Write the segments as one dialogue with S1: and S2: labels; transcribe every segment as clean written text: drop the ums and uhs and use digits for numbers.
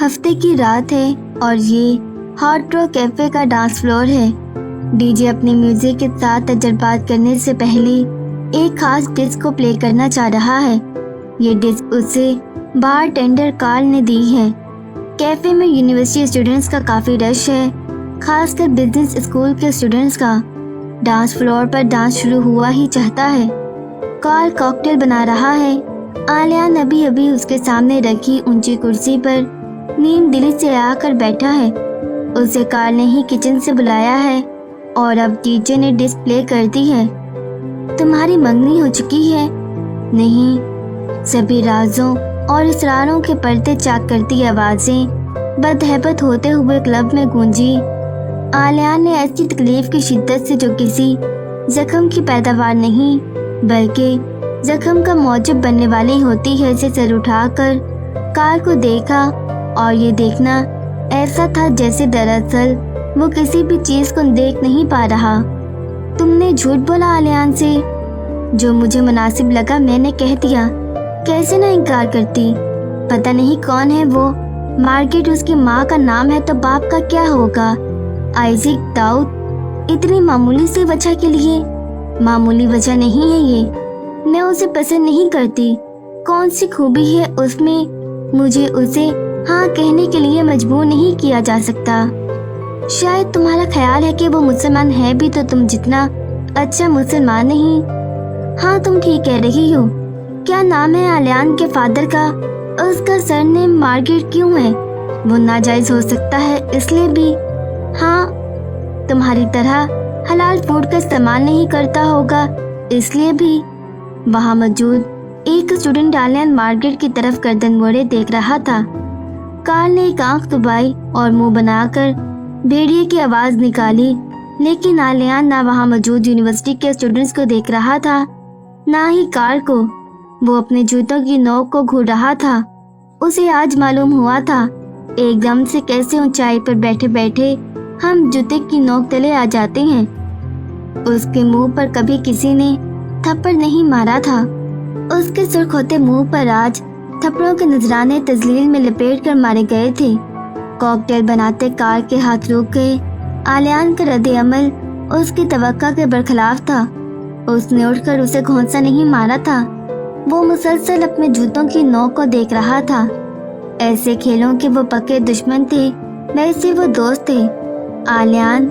S1: ہفتے کی رات ہے اور یہ ہارڈ راک کیفے کا ڈانس فلور ہے۔ ڈی جے اپنے میوزک کے ساتھ تجربات کرنے سے پہلے ایک خاص ڈسک کو پلے کرنا چاہ رہا ہے۔ یہ ڈسک اسے بار ٹینڈر کارل نے دی ہے۔ کیفے میں یونیورسٹی اسٹوڈنٹس کا کافی رش ہے، خاص کر بزنس اسکول کے اسٹوڈنٹس کا۔ ڈانس فلور پر ڈانس شروع ہوا ہی چاہتا ہے۔ کارل کاکٹیل بنا رہا ہے۔ آلیان ابھی اس کے سامنے رکھی اونچی کرسی پر نیم دلی سے آ کر بیٹھا ہے۔ اسے کارل نے ہی کچن سے بلایا ہے اور اب ڈی جے نے ڈسک پلے کر دی ہے۔ تمہاری منگنی ہو چکی ہے؟ نہیں، سبھی رازوں اور اسراروں کے پردے چاک کرتی آوازیں بدہیبت ہوتے ہوئے کلب میں گونجی۔ آلیان نے ایسی تکلیف کی شدت سے جو کسی زخم کی پیداوار نہیں بلکہ زخم کا موجب بننے والی ہوتی ہے سے سر اٹھا کر کارل کو دیکھا، اور یہ دیکھنا ایسا تھا جیسے دراصل وہ کسی بھی چیز کو دیکھ نہیں پا رہا۔ تم نے جھوٹ بولا آلیان سے؟ جو مجھے مناسب لگا میں نے کہہ دیا، کیسے نہ انکار کرتی؟ پتہ نہیں کون ہے وہ؟ مارگریٹ اس کی ماں کا نام ہے تو باپ کا کیا ہوگا؟ آئزیک داؤد؟ اتنی معمولی سی وجہ کے لیے؟ معمولی وجہ نہیں ہے یہ، میں اسے پسند نہیں کرتی۔ کون سی خوبی ہے اس میں مجھے اسے ہاں کہنے کے لیے مجبور نہیں کیا جا سکتا؟ شاید تمہارا خیال ہے کہ وہ مسلمان ہے بھی تو تم جتنا اچھا مسلمان نہیں۔ ہاں تم ٹھیک کہہ رہی ہو۔ کیا نام ہے آلیان کے فادر کا؟ اس کا سر نیم مارگریٹ کیوں ہے؟ وہ ناجائز ہو سکتا ہے اس لیے بھی؟ ہاں، تمہاری طرح حلال فوڈ کا استعمال نہیں کرتا ہوگا اس لیے بھی؟ وہاں موجود ایک اسٹوڈنٹ آلیان مارگریٹ کی طرف گردن موڑے دیکھ رہا تھا۔ کارل نے ایک آنکھ دبائی اور منہ بنا کر بھیڑیے کی آواز نکالی، لیکن آلیان نہ وہاں موجود یونیورسٹی کے اسٹوڈنٹس کو دیکھ رہا تھا نہ ہی کارل کو۔ وہ اپنے جوتوں کی نوک کو گھور رہا تھا۔ اسے آج معلوم ہوا تھا ایک دم سے کیسے اونچائی پر بیٹھے بیٹھے ہم جوتے کی نوک تلے آ جاتے ہیں۔ اس کے منہ پر کبھی کسی نے تھپڑ نہیں مارا تھا۔ اس کے سرخ ہوتے منہ پر آج تھپڑوں کے نذرانے تذلیل میں لپیٹ کر مارے گئے تھے۔ کاکٹیل بناتے کارل کے ہاتھ رک گئے۔ آلیان کا رد عمل اس کی توقع کے برخلاف تھا۔ اس نے اٹھ کر اسے گھونسا نہیں مارا تھا، وہ مسلسل اپنے جوتوں کی نوک کو دیکھ رہا تھا۔ ایسے کھیلوں کے وہ پکے دشمن تھے، ویسے وہ دوست تھے۔ آلیان،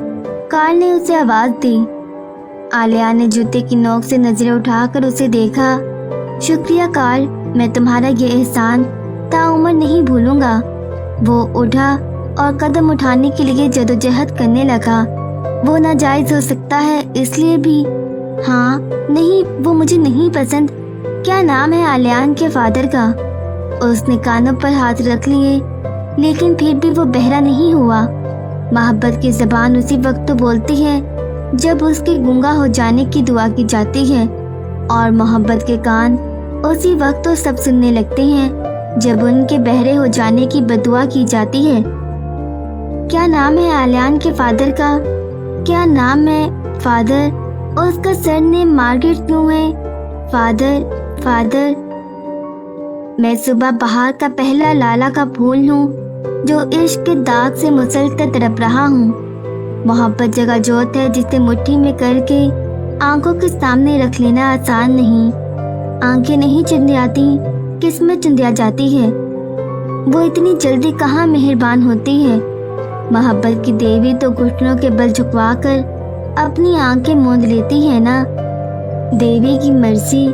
S1: کارل نے اسے آواز دی۔ آلیان نے جوتے کی نوک سے نظریں اٹھا کر اسے دیکھا۔ شکریہ کارل، میں تمہارا یہ احسان تاعمر نہیں بھولوں گا۔ وہ اٹھا اور قدم اٹھانے کے لیے جدوجہد کرنے لگا۔ وہ ناجائز ہو سکتا ہے اس لیے بھی؟ ہاں، نہیں، وہ مجھے نہیں پسند۔ کیا نام ہے آلیان کے فادر کا؟ اس نے کانوں پر ہاتھ رکھ لیے، لیکن پھر بھی وہ بہرا نہیں ہوا۔ محبت کی زبان اسی وقت تو بولتی ہے جب اس کے گونگا ہو جانے کی دعا کی جاتی ہے، اور محبت کے کان اسی وقت تو سب سننے لگتے ہیں جب ان کے بہرے ہو جانے کی بددعا کی جاتی ہے۔ کیا نام ہے آلیان کے فادر کا؟ کیا نام ہے فادر؟ اس کا سر نیم مارگریٹ کیوں ہے؟ فادر، میں صبح بہار کا پہلا لالا کا پھول ہوں جو عشق کے داغ سے مسلسل تڑپ رہا ہوں۔ محبت جگہ جوت ہے جسے مٹھی میں کر کے آنکھوں کے سامنے رکھ لینا آسان نہیں۔ آنکھیں نہیں چندیاتی، قسمت چندیا جاتی ہے۔ وہ اتنی جلدی کہاں مہربان ہوتی ہے۔ محبت کی دیوی تو گھٹنوں کے بل جھکوا کر اپنی آنکھیں موند لیتی ہے نا۔ دیوی کی مرضی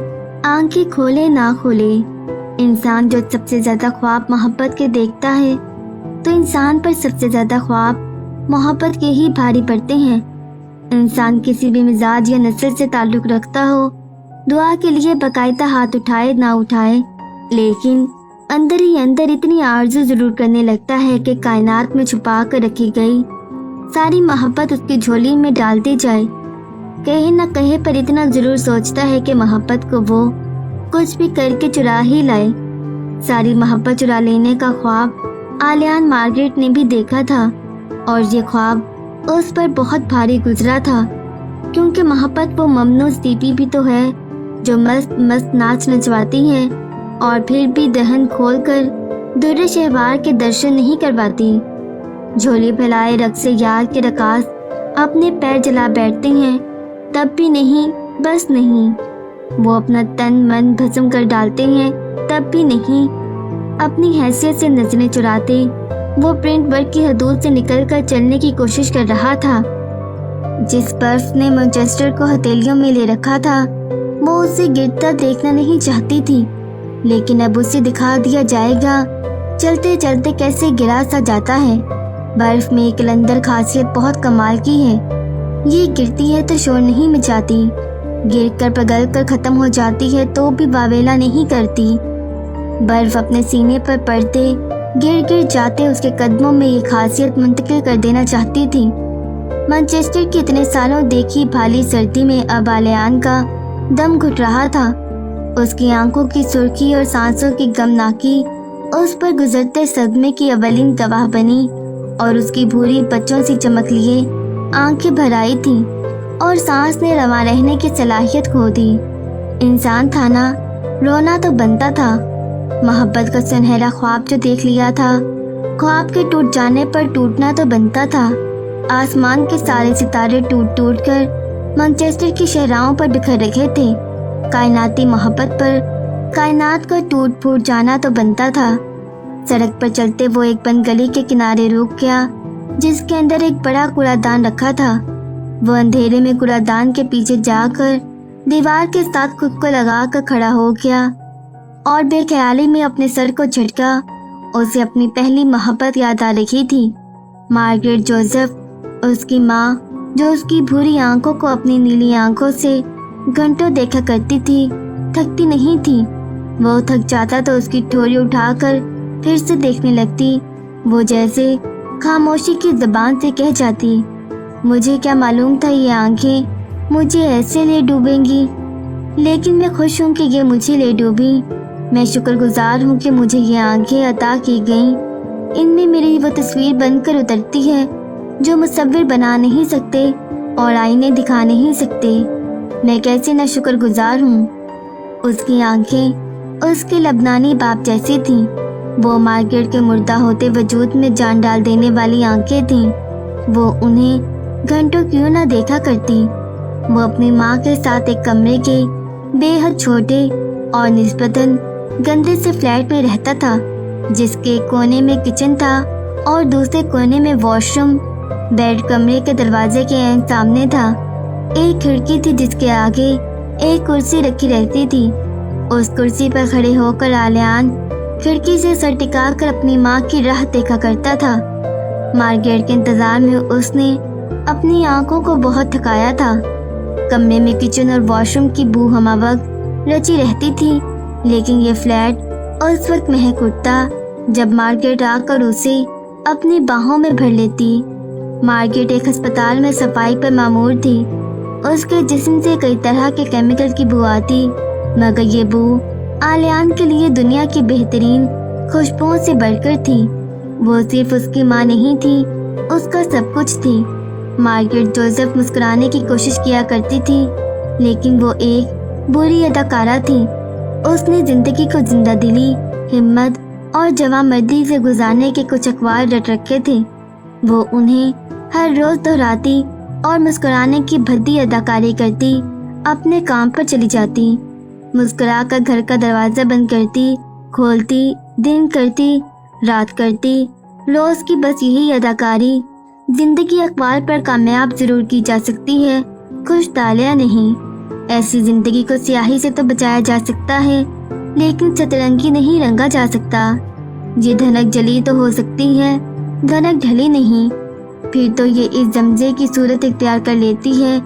S1: آنکھیں کھولے نہ کھولے۔ انسان جو سب سے زیادہ خواب محبت کے دیکھتا ہے تو انسان پر سب سے زیادہ خواب محبت کے ہی بھاری پڑتے ہیں۔ انسان کسی بھی مزاج یا نسل سے تعلق رکھتا ہو، دعا کے لیے باقاعدہ ہاتھ اٹھائے نہ اٹھائے، لیکن اندر ہی اندر اتنی آرزو ضرور کرنے لگتا ہے کہ کائنات میں چھپا کر رکھی گئی ساری محبت اس کی جھولی میں ڈال دی جائے۔ کہے نہ کہے پر اتنا ضرور سوچتا ہے کہ محبت کو وہ کچھ بھی کر کے چرا ہی لائے۔ ساری محبت چرا لینے کا خواب آلیان مارگریٹ نے بھی دیکھا تھا، اور یہ خواب اس پر بہت بھاری گزرا تھا، کیونکہ محبت وہ ممنوع سیپی بھی تو ہے جو مست مست ناچ نچواتی ہے اور پھر بھی دہن کھول کر در شہوار کے درشن نہیں کرواتی۔ جھولی پھیلائے رقص یار کے رقاص اپنے پیر جلا بیٹھتے ہیں، تب بھی نہیں، بس نہیں۔ وہ اپنا تن من بھسم کر ڈالتے ہیں، تب بھی نہیں۔ اپنی حیثیت سے نظریں چراتے وہ پرنٹ ورک کی حدود سے نکل کر چلنے کی کوشش کر رہا تھا۔ جس برف نے مانچسٹر کو ہتھیلیوں میں لے رکھا تھا وہ اسے گرتا دیکھنا نہیں چاہتی تھی، لیکن اب اسے دکھا دیا جائے گا چلتے چلتے کیسے گرا سا جاتا ہے۔ برف میں ایک قلندر خاصیت بہت کمال کی ہے، یہ گرتی ہے تو شور نہیں مچاتی، گر کر پگھل کر ختم ہو جاتی ہے تو بھی واویلا نہیں کرتی۔ برف اپنے سینے پر پڑتے گر گر جاتے اس کے قدموں میں یہ خاصیت منتقل کر دینا چاہتی تھی۔ مانچسٹر کی اتنے سالوں دیکھی بھالی سردی میں اب آلیان کا دم گھٹ رہا تھا۔ اس کی آنکھوں کی سرخی اور سانسوں کی غمناکی اس پر گزرتے صدمے کی اولین گواہ بنی، اور اس کی بھوری بچوں سی چمک لیے آنکھیں بھر آئی تھیں اور سانس نے رواں رہنے کی صلاحیت کھو دی۔ انسان تھا نا، رونا تو بنتا تھا۔ محبت کا سنہرا خواب جو دیکھ لیا تھا، خواب کے ٹوٹ جانے پر ٹوٹنا تو بنتا تھا۔ آسمان کے سارے ستارے ٹوٹ ٹوٹ کر مانچسٹر کی شہراہوں پر بکھر رکھے تھے۔ کائناتی محبت پر کائنات کا ٹوٹ پھوٹ جانا تو بنتا تھا۔ سڑک پر چلتے وہ ایک بند گلی کے کنارے رک گیا جس کے اندر ایک بڑا کوڑا دان رکھا تھا۔ وہ اندھیرے میں کوڑا دان کے پیچھے جا کر دیوار کے ساتھ خود کو لگا کر کھڑا ہو گیا اور بے خیالی میں اپنے سر کو جھٹکا۔ اسے اپنی پہلی محبت یاد آ رہی تھی، مارگریٹ جوزف، اس کی ماں جو اس کی بھوری آنکھوں کو اپنی نیلی آنکھوں سے گھنٹوں دیکھا کرتی تھی، تھکتی نہیں تھی۔ وہ تھک جاتا تو اس کی ٹھوری اٹھا کر پھر سے دیکھنے لگتی، وہ جیسے خاموشی کی زبان سے کہہ جاتی، مجھے کیا معلوم تھا یہ آنکھیں مجھے ایسے لے ڈوبیں گی، لیکن میں خوش ہوں کہ یہ مجھے لے ڈوبی۔ میں شکر گزار ہوں کہ مجھے یہ آنکھیں عطا کی گئیں، ان میں میری وہ تصویر بن کر اترتی ہے جو مصور بنا نہیں سکتے اور آئینے دکھا نہیں سکتے۔ میں کیسے نہ شکر گزار ہوں۔ اس کی آنکھیں اس کے لبنانی باپ جیسی تھیں، وہ مارگریٹ کے مردہ ہوتے وجود میں جان ڈال دینے والی آنکھیں تھیں۔ وہ انہیں گھنٹوں کیوں نہ دیکھا کرتی۔ وہ اپنی ماں کے ساتھ ایک کمرے کے بے حد چھوٹے اور نسبتاً گندے سے فلیٹ میں رہتا تھا، جس کے کونے میں کچن تھا اور دوسرے کونے میں واش روم۔ بیڈ کمرے کے دروازے کے عین سامنے تھا۔ ایک کھڑکی تھی جس کے آگے ایک کرسی رکھی رہتی تھی۔ اس کرسی پر کھڑے ہو کر آلیان کھڑکی سے سر ٹکا کر اپنی ماں کی راہ دیکھا کرتا تھا۔ مارگریٹ کے انتظار میں اس نے اپنی آنکھوں کو بہت تھکایا تھا۔ کمرے میں کچن اور واش روم کی بو ہمہ وقت رچی رہتی تھی، لیکن یہ فلیٹ اس وقت مہک اٹھتا جب مارگریٹ آ کر اسے اپنی باہوں میں بھر لیتی۔ مارگریٹ ایک ہسپتال میں صفائی پر مامور تھی۔ اس کے جسم سے کئی طرح کے کیمیکل کی بو آتی، مگر یہ بو آلیان کے لیے دنیا کی بہترین خوشبوؤں سے بڑھ کر تھی۔ وہ صرف اس کی ماں نہیں تھی، اس کا سب کچھ تھی۔ مارگریٹ جوزف مسکرانے کی کوشش کیا کرتی تھی، لیکن وہ ایک بری اداکارہ تھی۔ اس نے زندگی کو زندہ دلی، ہمت اور جواں مردی سے گزارنے کے کچھ اقوال رٹ رکھے تھے۔ وہ انہیں ہر روز دہراتی اور مسکرانے کی بھدی اداکاری کرتی، اپنے کام پر چلی جاتی، مسکرا کر گھر کا دروازہ بند کرتی، کھولتی، دن کرتی، رات کرتی، روز کی بس یہی اداکاری۔ زندگی اقوال پر کامیاب ضرور کی جا سکتی ہے، خوش طالع نہیں۔ ایسی زندگی کو سیاہی سے تو بچایا جا سکتا ہے، لیکن سترنگی نہیں رنگا جا سکتا۔ یہ دھنک جلی تو ہو سکتی ہے، دھنک ڈھلی نہیں۔ پھر تو یہ اس زمزے کی صورت اختیار کر لیتی ہے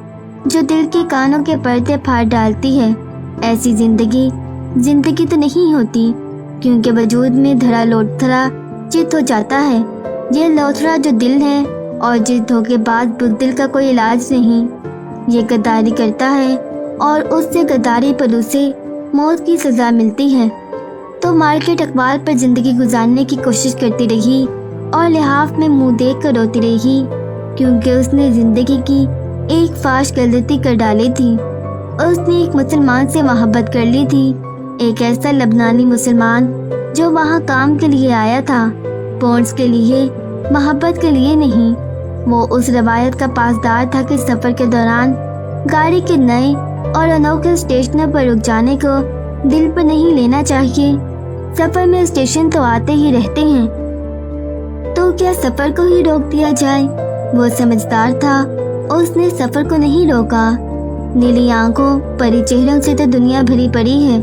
S1: جو دل کے کانوں کے پردے پھاڑ ڈالتی ہے۔ ایسی زندگی زندگی تو نہیں ہوتی، کیونکہ وجود میں دھڑا لوتھڑا چت ہو جاتا ہے۔ یہ لوتھڑا جو دل ہے اور جس دھوکے باز بزدل کا کوئی علاج نہیں، یہ غداری کرتا ہے اور اس سے غداری پر اسے موت کی سزا ملتی ہے۔ تو مارگریٹ اقبال پر زندگی گزارنے کی کوشش کرتی رہی اور لحاف میں منہ دیکھ کر روتی رہی، کیونکہ اس نے زندگی کی ایک فاش غلطی کر ڈالی تھی۔ اس نے ایک مسلمان سے محبت کر لی تھی، ایک ایسا لبنانی مسلمان جو وہاں کام کے لیے آیا تھا، پونس کے لیے، محبت کے لیے نہیں۔ وہ اس روایت کا پاسدار تھا کہ سفر کے دوران گاڑی کے نئے اور انوکھے اسٹیشنوں پر رک جانے کو دل پر نہیں لینا چاہیے۔ سفر میں اسٹیشن تو آتے ہی رہتے ہیں، تو کیا سفر کو ہی روک دیا جائے؟ وہ سمجھدار تھا، اس نے سفر کو نہیں روکا۔ نیلی آنکھوں، پری چہروں سے تو دنیا بھری پڑی ہے،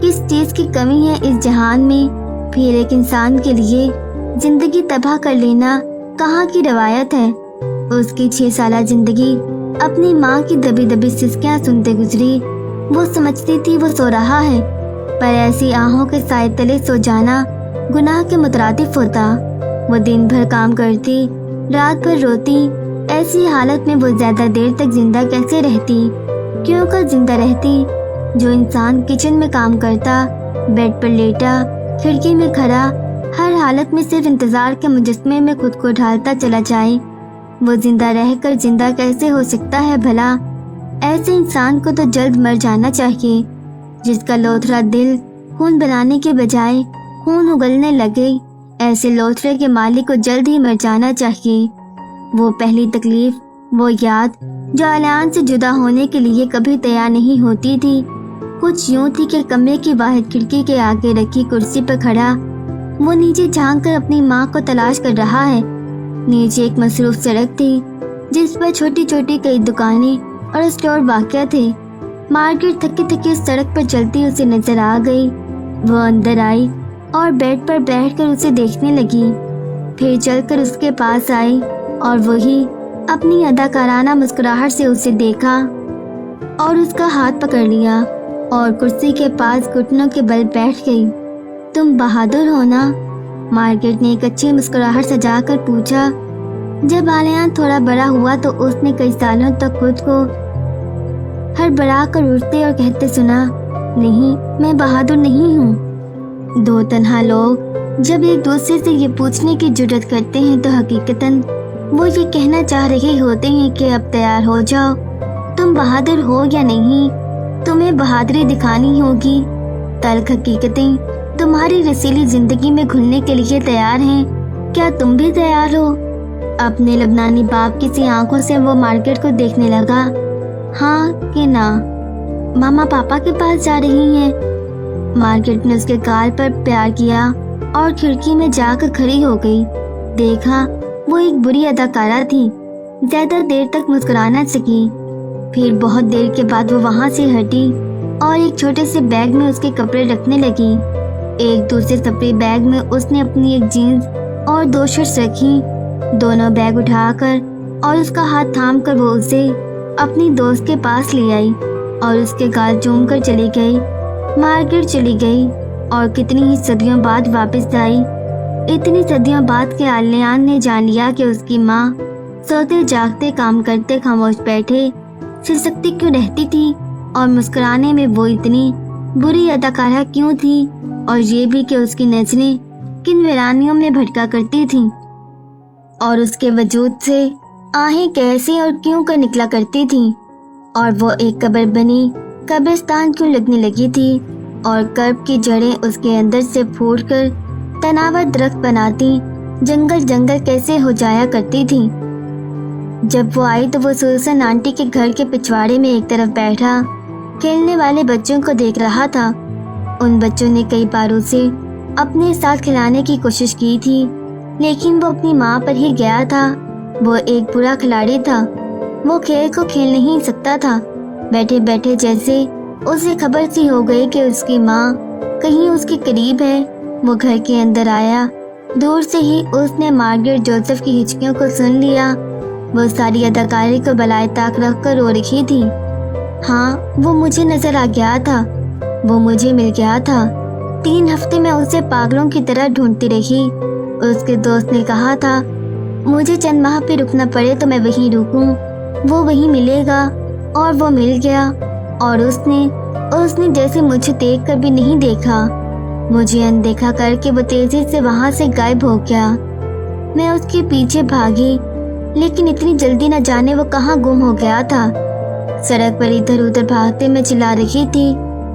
S1: کس چیز کی کمی ہے اس جہان میں؟ پھر ایک انسان کے لیے زندگی تباہ کر لینا کہاں کی روایت ہے؟ اس کی 6 سالہ زندگی اپنی ماں کی دبی دبی سسکیاں سنتے گزری۔ وہ سمجھتی تھی وہ سو رہا ہے، پر ایسی آہوں کے سائے تلے سو جانا گناہ کے مترادف ہوتا۔ وہ دن بھر کام کرتی، رات بھر روتی، ایسی حالت میں وہ زیادہ دیر تک زندہ کیسے رہتی؟ کیوں کر زندہ رہتی؟ جو انسان کچن میں کام کرتا، بیڈ پر لیٹا، کھڑکی میں کھڑا، ہر حالت میں صرف انتظار کے مجسمے میں خود کو ڈھالتا چلا جائے، وہ زندہ رہ کر زندہ کیسے ہو سکتا ہے بھلا؟ ایسے انسان کو تو جلد مر جانا چاہیے، جس کا لوتھڑا دل خون بنانے کے بجائے خون اگلنے لگے۔ ایسے لوتھڑے کے مالک کو جلد ہی مر جانا چاہیے۔ وہ پہلی تکلیف، وہ یاد جو اعلان سے جدا ہونے کے لیے کبھی تیار نہیں ہوتی تھی، کچھ یوں تھی کہ کمرے کی واحد کھڑکی کے آگے رکھی کرسی پر کھڑا وہ نیچے جھانک کر اپنی ماں کو تلاش کر رہا ہے۔ نیچے ایک مصروف سڑک تھی جس پر چھوٹی چھوٹی کئی دکانیں اور اسٹور واقع تھے۔ مارگریٹ تھکی تھکی اس سڑک پر چلتی اسے نظر آ گئی۔ وہ اندر آئی اور بیڈ پر بیٹھ کر اسے دیکھنے لگی، پھر چل کر اس کے پاس آئی اور وہی اپنی اداکارانہ مسکراہٹ سے اسے دیکھا اور اس کا ہاتھ پکڑ لیا اور کرسی کے پاس گھٹنوں کے بل بیٹھ گئی۔ تم بہادر ہو نا؟ مارگریٹ نے ایک اچھی مسکراہٹ سجا کر پوچھا۔ جب آلیان تھوڑا بڑا ہوا تو اس نے کئی سالوں تک خود کو ہڑبڑا کر اٹھتے اور کہتے سنا، نہیں، میں بہادر نہیں ہوں۔ دو تنہا لوگ جب ایک دوسرے سے یہ پوچھنے کی جرات کرتے ہیں تو حقیقتاً وہ یہ کہنا چاہ رہے ہوتے ہیں کہ اب تیار ہو جاؤ، تم بہادر ہو یا نہیں، تمہیں بہادری دکھانی ہوگی۔ تلخ حقیقتیں تمہاری رسیلی زندگی میں گھلنے کے لیے تیار ہیں، کیا تم بھی تیار ہو؟ اپنے لبنانی باپ کی سی آنکھوں سے وہ مارگریٹ کو دیکھنے لگا۔ ہاں کہ نہ؟ ماما پاپا کے پاس جا رہی ہیں؟ مارگریٹ نے اس کے گال پر پیار کیا اور کھڑکی میں جا کر کھڑی ہو گئی۔ دیکھا وہ ایک بری اداکارہ تھی، زیادہ دیر تک مسکرا نہ سکی۔ پھر بہت دیر کے بعد وہ وہاں سے ہٹی اور ایک چھوٹے سے بیگ میں اس کے کپڑے رکھنے لگی۔ ایک دوسرے سفید بیگ میں اس نے اپنی ایک جینز اور 2 شرٹس رکھی۔ دونوں بیگ اٹھا کر اور اس کا ہاتھ تھام کر وہ اسے اپنی دوست کے پاس لے آئی اور اس کے گال چوم کر چلی گئی۔ مارگریٹ چلی گئی اور کتنی ہی صدیوں بعد واپس آئی، اتنی صدیوں بعد کہ آلیان نے جان لیا کہ اس کی ماں سوتے جاگتے کام کرتے خاموش بیٹھے سسکتی کیوں رہتی تھی اور مسکرانے میں وہ اتنی بری اداکارہ کیوں تھی، اور یہ بھی کہ اس کی نظریں کن ویرانیوں میں بھٹکا کرتی تھیں اور اس کے وجود سے آہیں کیسے اور کیوں کر نکلا کرتی تھیں، اور وہ ایک قبر بنی قبرستان کیوں لگنے لگی تھی، اور کرب کی جڑیں اس کے اندر سے پھوٹ کر تناور درخت بناتی جنگل جنگل کیسے ہو جایا کرتی تھی۔ جب وہ آئی تو وہ سوسن آنٹی کے گھر کے پچھواڑے میں ایک طرف بیٹھا کھیلنے والے بچوں کو دیکھ رہا تھا۔ ان بچوں نے کئی بار اسے اپنے ساتھ کھلانے کی کوشش کی تھی، لیکن وہ اپنی ماں پر ہی گیا تھا۔ وہ ایک برا کھلاڑی تھا، وہ کھیل کو کھیل نہیں سکتا تھا۔ بیٹھے بیٹھے جیسے اسے خبر سی ہو گئی کہ اس کی ماں کہیں اس کے قریب ہے، وہ گھر کے اندر آیا۔ دور سے ہی اس نے مارگریٹ جوزف کی ہچکیوں کو سن لیا۔ وہ ساری اداکاری کو بالائے طاق رکھ کر رو رہی تھی۔ ہاں، وہ مجھے نظر آ گیا تھا، وہ مجھے مل گیا تھا۔ 3 ہفتے میں اسے پاگلوں کی طرح ڈھونڈتی رہی۔ اس کے دوست نے کہا تھا مجھے چند ماہ پہ رکنا پڑے تو میں وہیں رکوں، وہ وہیں ملے گا، اور وہ مل گیا۔ اور اس نے جیسے مجھے دیکھ کر بھی نہیں دیکھا، مجھے اندیکھا کر کے وہ تیزی سے وہاں سے غائب ہو گیا۔ میں اس کے پیچھے بھاگی، لیکن اتنی جلدی نہ جانے وہ کہاں گم ہو گیا تھا۔ سڑک پر ادھر ادھر بھاگتے میں چلا رہی تھی،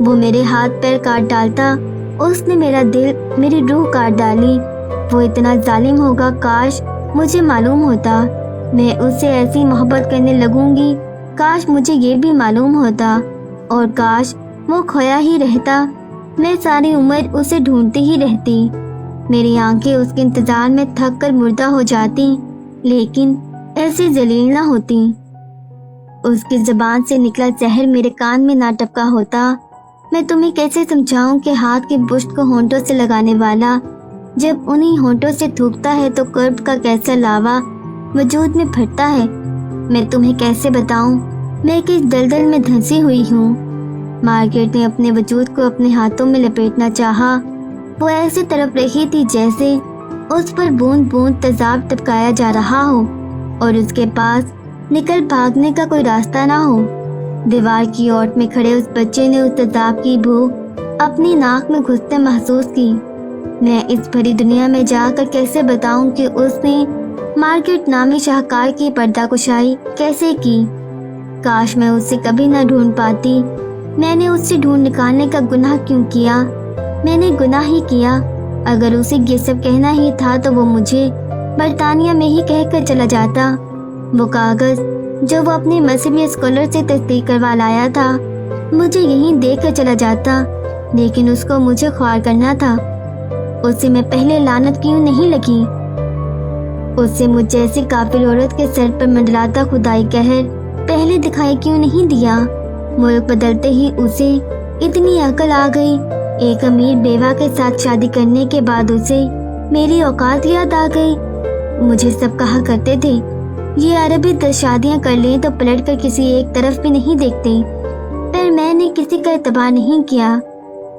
S1: وہ میرے ہاتھ پیر کاٹ ڈالتا، اس نے میرا دل، میری روح کاٹ ڈالی۔ وہ اتنا ظالم ہوگا، کاش مجھے معلوم ہوتا۔ میں اس سے ایسی محبت کرنے لگوں گی، کاش مجھے یہ بھی معلوم ہوتا، اور کاش وہ کھویا ہی رہتا۔ میں ساری عمر اسے ڈھونڈتی ہی رہتی۔ میری آنکھیں اس کے انتظار میں تھک کر مردہ ہو جاتی، لیکن ایسی ذلیل نہ ہوتی۔ اس کی زبان سے نکلا زہر میرے کان میں نہ ٹپکا ہوتا۔ میں تمہیں کیسے سمجھاؤں کہ ہاتھ کی پشت کو ہونٹوں سے لگانے والا جب انہی ہونٹوں سے تھوکتا ہے تو قرب کا کیسا لاوا وجود میں پھٹتا ہے۔ میں تمہیں کیسے بتاؤں میں کس دلدل میں دھنسی ہوئی ہوں۔ مارگریٹ نے اپنے وجود کو اپنے ہاتھوں میں لپیٹنا چاہا۔ وہ ایسے تڑپ رہی تھی جیسے اس پر بوند بوند تیزاب ٹپکایا جا رہا ہو اور اس کے پاس نکل بھاگنے کا کوئی راستہ نہ ہو۔ دیوار کی اوٹ میں کھڑے اس بچے نے اس تیزاب کی بو اپنی ناک میں گھستے محسوس کی۔ میں اس بھری دنیا میں جا کر کیسے بتاؤں کہ اس نے مارگریٹ نامی شاہکار کی پردہ کشائی کیسے کی۔ کاش میں اسے کبھی نہ ڈھونڈ پاتی۔ میں نے اس سے ڈھونڈ نکالنے کا گناہ کیوں کیا؟ میں نے گناہ ہی کیا۔ اگر اسے یہ سب کہنا ہی تھا تو وہ مجھے برطانیہ میں ہی کہہ کر چلا جاتا۔ وہ کاغذ جو وہ اپنے مذہبی اسکالر سے تصدیق کروا لایا تھا مجھے یہیں دے کر چلا جاتا، لیکن اس کو مجھے خوار کرنا تھا۔ اس سے میں پہلے لعنت کیوں نہیں لگی؟ اس سے مجھ جیسی کافر عورت کے سر پر منڈلاتا خدائی قہر پہلے دکھائی کیوں نہیں دیا؟ ملک بدلتے ہی اسے اتنی عقل آ گئی۔ ایک امیر بیوہ کے ساتھ شادی کرنے کے بعد اسے میری اوقات یاد آ گئی۔ مجھے سب کہا کرتے تھے یہ عربی 10 شادیاں کر لیں تو پلٹ کر کسی ایک طرف بھی نہیں دیکھتے، پر میں نے کسی کا اعتبار نہیں کیا۔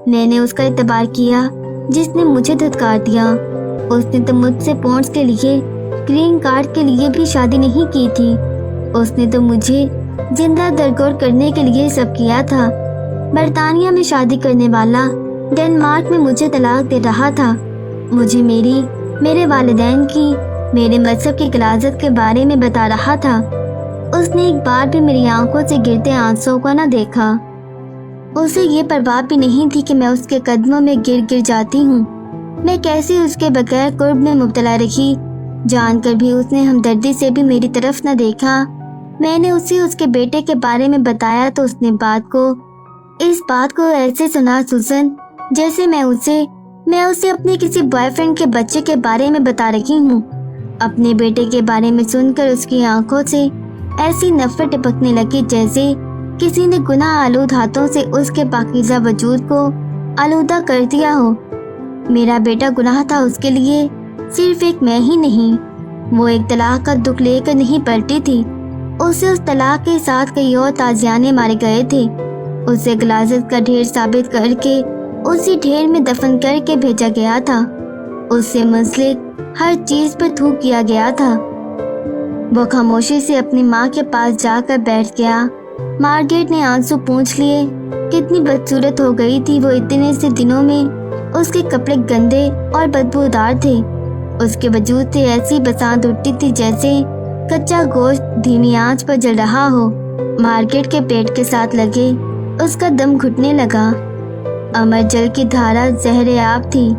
S1: میں نے اس کا اعتبار کیا جس نے مجھے دھتکار دیا۔ اس نے تو مجھ سے پونڈز کے لیے، گرین کارڈ کے لیے بھی شادی نہیں کی تھی۔ اس نے تو مجھے زندہ درگور کرنے کے لیے سب کیا تھا۔ برطانیہ میں شادی کرنے والا ڈنمارک میں مجھے طلاق دے رہا تھا۔ مجھے میرے والدین کی، میرے مذہب کی غلاظت کے بارے میں بتا رہا تھا۔ اس نے ایک بار بھی میری آنکھوں سے گرتے آنسوؤں کو نہ دیکھا۔ اسے یہ پرواہ بھی نہیں تھی کہ میں اس کے قدموں میں گر جاتی ہوں۔ میں کیسے اس کے بغیر قرب میں مبتلا رہی، جان کر بھی اس نے ہمدردی سے بھی میری طرف نہ دیکھا۔ میں نے اسے اس کے بیٹے کے بارے میں بتایا تو اس نے اس بات کو ایسے سنا سوزن جیسے میں اسے اپنے کسی بوائے فرینڈ کے بچے کے بارے میں بتا رہی ہوں۔ اپنے بیٹے کے بارے میں سن کر اس کی آنکھوں سے ایسی نفرت ٹپکنے لگی جیسے کسی نے گناہ آلود ہاتھوں سے اس کے پاکیزہ وجود کو آلودہ کر دیا ہو۔ میرا بیٹا گناہ تھا اس کے لیے، صرف ایک میں ہی نہیں۔ وہ ایک طلاق کا دکھ لے کر نہیں پلٹی تھی، اسے اس طلاق کے ساتھ کئی اور تازیانے مارے گئے تھے۔ اسے غلاظت کا ڈھیر ثابت کر کے اسی ڈھیر میں دفن کر کے بھیجا گیا تھا۔ اس سے منسلک ہر چیز پر تھوک کیا گیا تھا۔ وہ خاموشی سے اپنی ماں کے پاس جا کر بیٹھ گیا۔ مارگریٹ نے آنسو پونچھ لیے۔ کتنی بدصورت ہو گئی تھی وہ اتنے سے دنوں میں۔ اس کے کپڑے گندے اور بدبودار تھے۔ اس کے وجود سے ایسی بسانت اٹھتی تھی جیسے کچا گوشت دھیمی آنچ پر جل رہا ہو۔ مارگریٹ کے پیٹ کے ساتھ لگے اس کا دم گھٹنے لگا۔ امر جل کی دھارا زہر آب تھی۔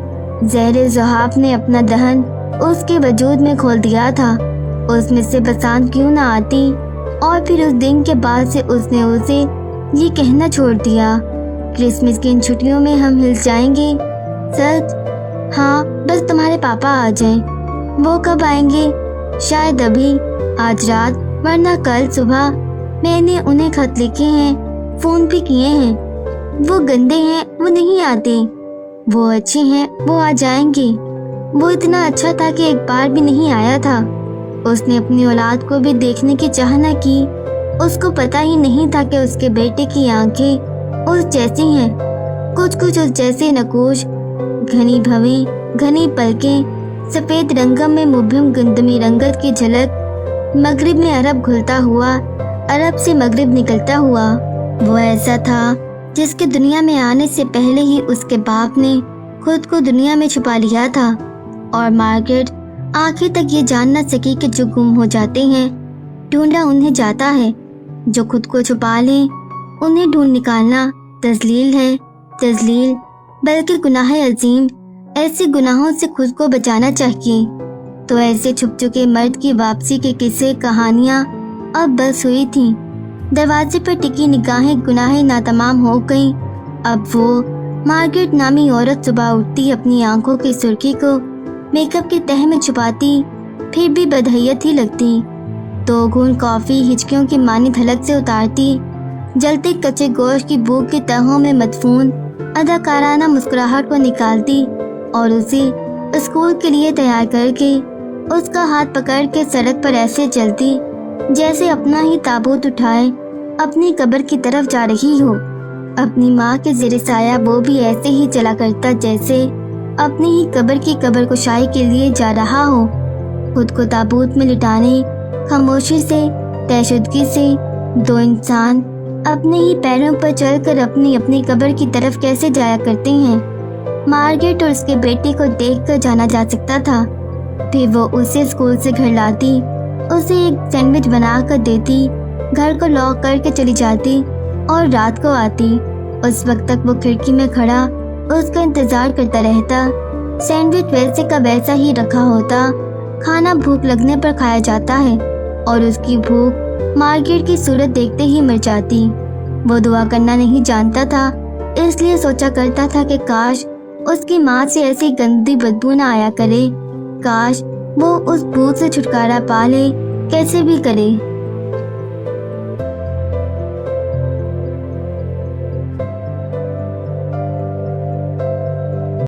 S1: زہر زحاب نے اپنا دہن اس کے وجود میں کھول دیا تھا۔ اس میں سے بسانت کیوں نہ آتی؟ اور پھر اس دن کے بعد سے اس نے اسے یہ کہنا چھوڑ دیا، کرسمس کی ان چھٹیوں میں ہم ہل جائیں گے۔ سچ؟ ہاں، بس تمہارے پاپا آ جائیں۔ وہ کب آئیں گے؟ شاید ابھی، آج رات، ورنہ کل صبح۔ میں نے انہیں خط لکھے ہیں، فون بھی کیے ہیں۔ وہ گندے ہیں، وہ نہیں آتے۔ وہ اچھے ہیں، وہ آ جائیں گے۔ وہ اتنا اچھا تھا کہ ایک بار بھی نہیں آیا تھا۔ اس نے اپنی اولاد کو بھی دیکھنے کی چاہ نہ کی۔ اس کو پتہ ہی نہیں تھا کہ اس کے بیٹے کی آنکھیں اس جیسی ہیں، کچھ اس جیسے نقوش، گھنی بھویں، گھنی پلکیں، سفید رنگم میں مبہم گندمی رنگت کی جھلک، مغرب میں عرب گھلتا ہوا، عرب سے مغرب نکلتا ہوا۔ وہ ایسا تھا جس کے دنیا میں آنے سے پہلے ہی اس کے باپ نے خود کو دنیا میں چھپا لیا تھا، اور مارگریٹ آخر تک یہ جان نہ سکی کہ جو گم ہو جاتے ہیں ڈھونڈا انہیں جاتا ہے، جو خود کو چھپا لیں انہیں ڈھونڈ نکالنا تذلیل ہے، تذلیل بلکہ گناہ عظیم۔ ایسے گناہوں سے خود کو بچانا چاہیے۔ تو ایسے چھپ چکے مرد کی واپسی کے قصے کہانیاں اب بس ہوئی تھیں۔ دروازے پر ٹکی نگاہیں گناہیں ناتمام ہو گئیں۔ اب وہ مارگریٹ نامی عورت صبح اٹھتی، اپنی آنکھوں کی سرخی کو میک اپ کے تہہ میں چھپاتی، پھر بھی بدحیت ہی لگتی۔ تو گھون کافی ہچکیوں کی مانند حلق سے اتارتی، جلتے کچے گوشت کی بو کے تہوں میں مدفون اداکارانہ مسکراہٹ کو نکالتی اور اسے اسکول کے لیے تیار کر کے اس کا ہاتھ پکڑ کے سڑک پر ایسے چلتی جیسے اپنا ہی تابوت اٹھائے اپنی قبر کی طرف جا رہی ہو۔ اپنی ماں کے زیر سایہ وہ بھی ایسے ہی چلا کرتا جیسے اپنی ہی قبر کی قبر کشائی کے لیے جا رہا ہو۔ خود کو تابوت میں لٹانے خاموشی سے، طے شدگی سے دو انسان اپنے ہی پیروں پر چل کر اپنی اپنی قبر کی طرف کیسے جایا کرتے ہیں۔ مارگریٹ اور اس کے بیٹے کو دیکھ کر جانا جا سکتا تھا۔ پھر وہ اسے اسکول سے گھر لاتی، اسے ایک سینڈوچ بنا کر دیتی، گھر کو لاک کر کے چلی جاتی اور رات کو آتی۔ اس وقت تک وہ کھڑکی میں کھڑا اس کا انتظار کرتا رہتا۔ سینڈوچ ویسے کا ویسا ہی رکھا ہوتا۔ کھانا بھوک لگنے پر کھایا جاتا ہے اور اس کی بھوک مارگریٹ کی صورت دیکھتے ہی مر جاتی۔ وہ دعا کرنا نہیں جانتا تھا، اس لیے سوچا کرتا تھا کہ کاش اس کی ماں سے ایسی گندی بدبو نہ آیا کرے، کاش وہ اس بھوت سے چھٹکارا پا لے، کیسے بھی کرے۔